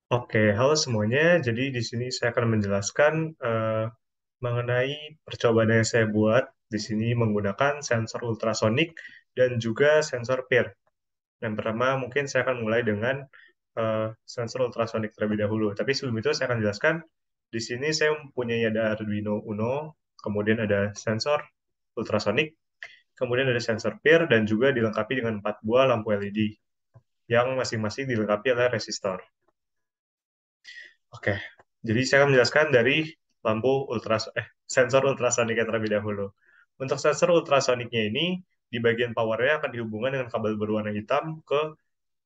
Oke, halo semuanya. Jadi di sini saya akan menjelaskan mengenai percobaan yang saya buat di sini menggunakan sensor ultrasonik dan juga sensor PIR. Yang pertama mungkin saya akan mulai dengan sensor ultrasonik terlebih dahulu. Tapi sebelum itu saya akan jelaskan di sini saya mempunyai ada Arduino Uno, kemudian ada sensor ultrasonik, kemudian ada sensor PIR dan juga dilengkapi dengan 4 buah lampu LED yang masing-masing dilengkapi oleh resistor. Oke, jadi saya akan menjelaskan dari lampu sensor ultrasoniknya terlebih dahulu. Untuk sensor ultrasoniknya ini, di bagian powernya akan dihubungkan dengan kabel berwarna hitam ke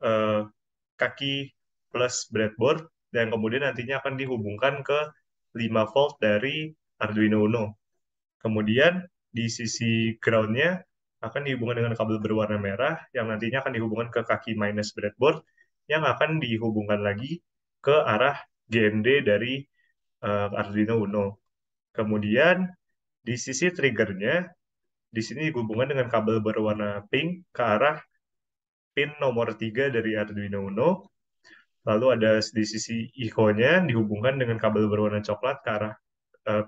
eh, kaki plus breadboard, dan kemudian nantinya akan dihubungkan ke 5 volt dari Arduino Uno. Kemudian di sisi ground-nya akan dihubungkan dengan kabel berwarna merah, yang nantinya akan dihubungkan ke kaki minus breadboard, yang akan dihubungkan lagi ke arah GND dari Arduino Uno. Kemudian di sisi triggernya, di sini dihubungkan dengan kabel berwarna pink ke arah pin nomor 3 dari Arduino Uno. Lalu ada di sisi echo-nya dihubungkan dengan kabel berwarna coklat ke arah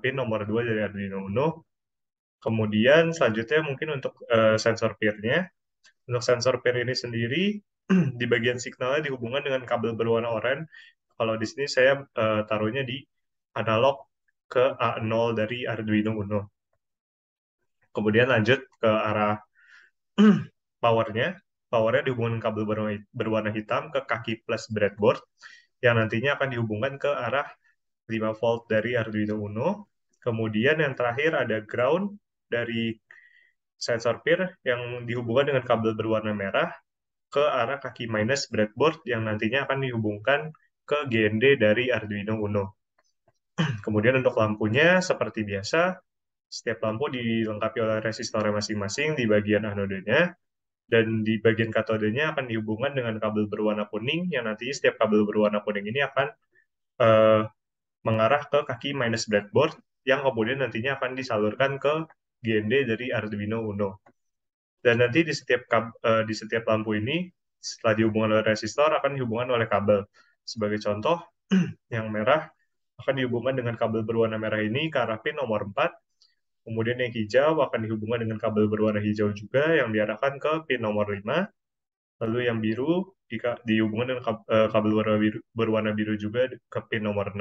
pin nomor 2 dari Arduino Uno. Kemudian selanjutnya mungkin untuk sensor peer-nya. Untuk sensor peer ini sendiri, di bagian signalnya dihubungkan dengan kabel berwarna oranye. Kalau di sini saya taruhnya di analog ke A0 dari Arduino Uno. Kemudian lanjut ke arah powernya. Powernya dihubungkan kabel berwarna hitam ke kaki plus breadboard, yang nantinya akan dihubungkan ke arah 5 volt dari Arduino Uno. Kemudian yang terakhir ada ground dari sensor peer yang dihubungkan dengan kabel berwarna merah ke arah kaki minus breadboard yang nantinya akan dihubungkan ke GND dari Arduino Uno. Kemudian untuk lampunya seperti biasa, setiap lampu dilengkapi oleh resistornya masing-masing di bagian anodenya, dan di bagian katodenya akan dihubungkan dengan kabel berwarna kuning yang nantinya setiap kabel berwarna kuning ini akan eh, mengarah ke kaki minus breadboard yang kemudian nantinya akan disalurkan ke GND dari Arduino Uno. Dan nanti di setiap lampu ini setelah dihubungkan oleh resistor akan dihubungkan oleh kabel. Sebagai contoh, yang merah akan dihubungkan dengan kabel berwarna merah ini ke arah pin nomor 4. Kemudian yang hijau akan dihubungkan dengan kabel berwarna hijau juga yang diarahkan ke pin nomor 5. Lalu yang biru dihubungkan dengan kabel berwarna biru juga ke pin nomor 6.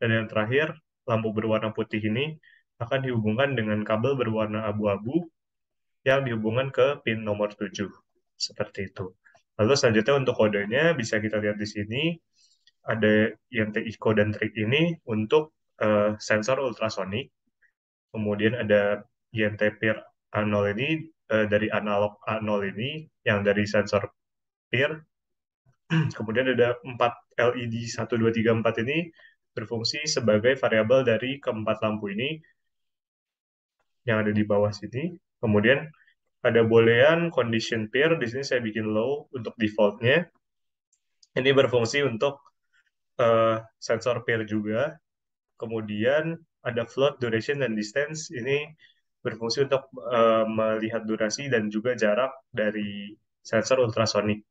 Dan yang terakhir, lampu berwarna putih ini akan dihubungkan dengan kabel berwarna abu-abu yang dihubungkan ke pin nomor 7. Seperti itu. Lalu selanjutnya untuk kodenya bisa kita lihat di sini ada INT Eco dan Trig ini untuk sensor ultrasonik. Kemudian ada INT PIR A0 ini dari analog A0 ini yang dari sensor PIR. Kemudian ada 4 LED 1, 2, 3, 4 ini berfungsi sebagai variabel dari keempat lampu ini yang ada di bawah sini. Kemudian ada boolean condition pair, di sini saya bikin low untuk defaultnya. Ini berfungsi untuk sensor pair juga. Kemudian ada float, duration, dan distance. Ini berfungsi untuk melihat durasi dan juga jarak dari sensor ultrasonik.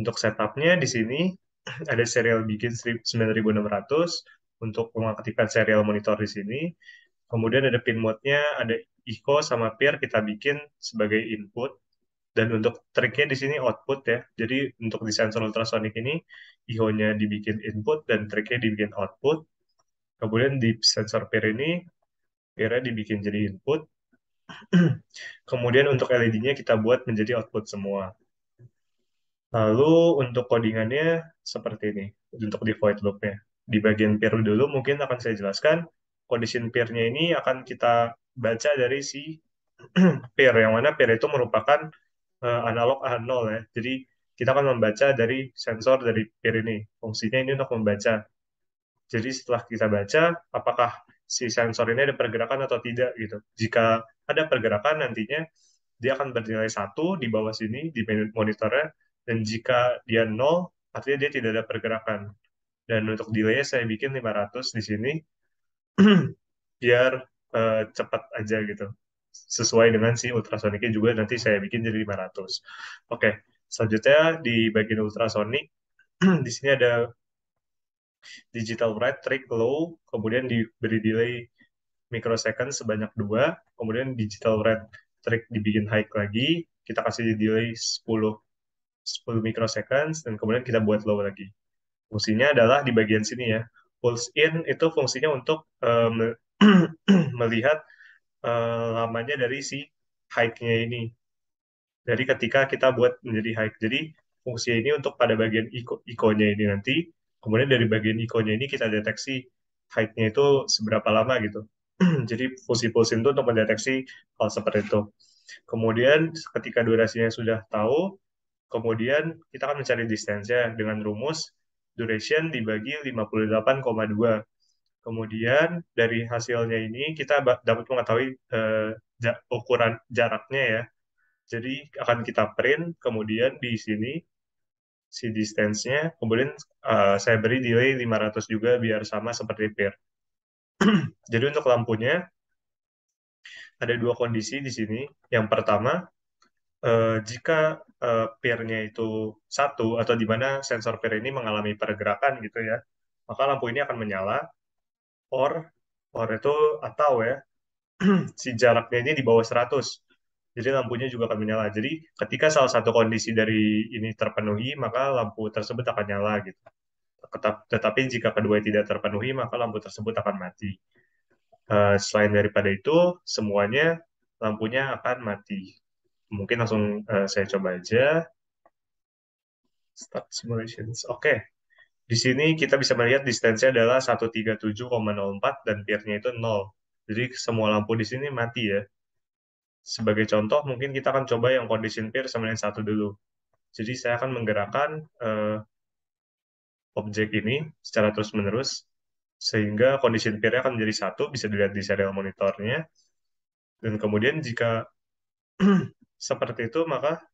Untuk setupnya di sini ada serial bikin 9600 untuk mengaktifkan serial monitor di sini. Kemudian ada pin mode-nya, ada echo sama peer kita bikin sebagai input. Dan untuk triknya di sini output ya. Jadi untuk di sensor ultrasonic ini, IO-nya dibikin input dan triknya dibikin output. Kemudian di sensor peer ini, peer-nya dibikin jadi input. Kemudian untuk LED-nya kita buat menjadi output semua. Lalu untuk codingannya seperti ini, untuk di void loop-nya. Di bagian peer dulu mungkin akan saya jelaskan, condition peer-nya ini akan kita baca dari si peer, yang mana peer itu merupakan analog A0 ya. Jadi kita akan membaca dari sensor dari peer ini. Fungsinya ini untuk membaca. Jadi setelah kita baca, apakah si sensor ini ada pergerakan atau tidak gitu. Jika ada pergerakan nantinya dia akan bernilai 1 di bawah sini di monitornya, dan jika dia 0 artinya dia tidak ada pergerakan. Dan untuk delay saya bikin 500 di sini biar cepat aja gitu. Sesuai dengan si ultrasoniknya juga nanti saya bikin jadi 500. Oke, selanjutnya di bagian ultrasonik Di sini ada digital write, trick, low, kemudian diberi delay microsecond sebanyak 2, kemudian digital write, trick dibikin high lagi, kita kasih delay 10 microseconds, dan kemudian kita buat low lagi. Fungsinya adalah di bagian sini ya. Pulse in itu fungsinya untuk melihat lamanya dari si high-nya ini. Dari ketika kita buat menjadi high. Jadi fungsi ini untuk pada bagian ikonya ini nanti. Kemudian dari bagian ikonya ini kita deteksi high-nya itu seberapa lama gitu. Jadi fungsi pulse in itu untuk mendeteksi hal seperti itu. Kemudian ketika durasinya sudah tahu, kemudian kita akan mencari distance-nya dengan rumus duration dibagi 58,2. Kemudian dari hasilnya ini kita dapat mengetahui ukuran jaraknya ya. Jadi akan kita print, kemudian di sini si distance-nya, kemudian saya beri delay 500 juga biar sama seperti pair. Jadi untuk lampunya ada dua kondisi di sini. Yang pertama, jika pair-nya itu satu atau di mana sensor pair ini mengalami pergerakan gitu ya, maka lampu ini akan menyala. Or, or itu atau ya, si jaraknya ini di bawah 100. Jadi lampunya juga akan menyala. Jadi ketika salah satu kondisi dari ini terpenuhi, maka lampu tersebut akan nyala gitu. Tetapi jika kedua tidak terpenuhi, maka lampu tersebut akan mati. Selain daripada itu, semuanya lampunya akan mati. Mungkin langsung saya coba aja. Start simulations. Oke. Di sini kita bisa melihat distance-nya adalah 137,04 dan peer-nya itu 0. Jadi semua lampu di sini mati ya. Sebagai contoh, mungkin kita akan coba yang condition pair sama yang satu dulu. Jadi saya akan menggerakkan objek ini secara terus-menerus, sehingga condition pair-nya akan menjadi satu, bisa dilihat di serial monitornya. Dan kemudian jika seperti itu, maka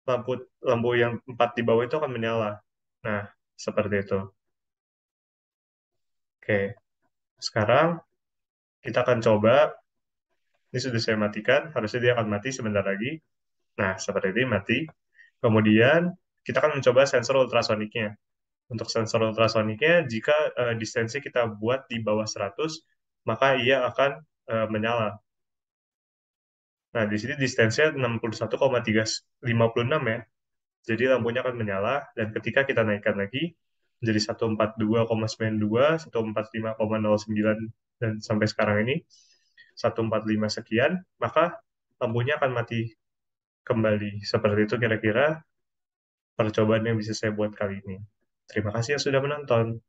lampu lampu yang 4 di bawah itu akan menyala. Nah, seperti itu. Oke, sekarang kita akan coba, ini sudah saya matikan, harusnya dia akan mati sebentar lagi. Nah, seperti ini mati. Kemudian kita akan mencoba sensor ultrasoniknya. Untuk sensor ultrasoniknya, jika distensi kita buat di bawah 100, maka ia akan menyala. Nah, di sini distensinya 61,356 ya. Jadi lampunya akan menyala, dan ketika kita naikkan lagi, menjadi 142,92, 145,09, dan sampai sekarang ini, 145 sekian, maka lampunya akan mati kembali. Seperti itu kira-kira percobaan yang bisa saya buat kali ini. Terima kasih yang sudah menonton.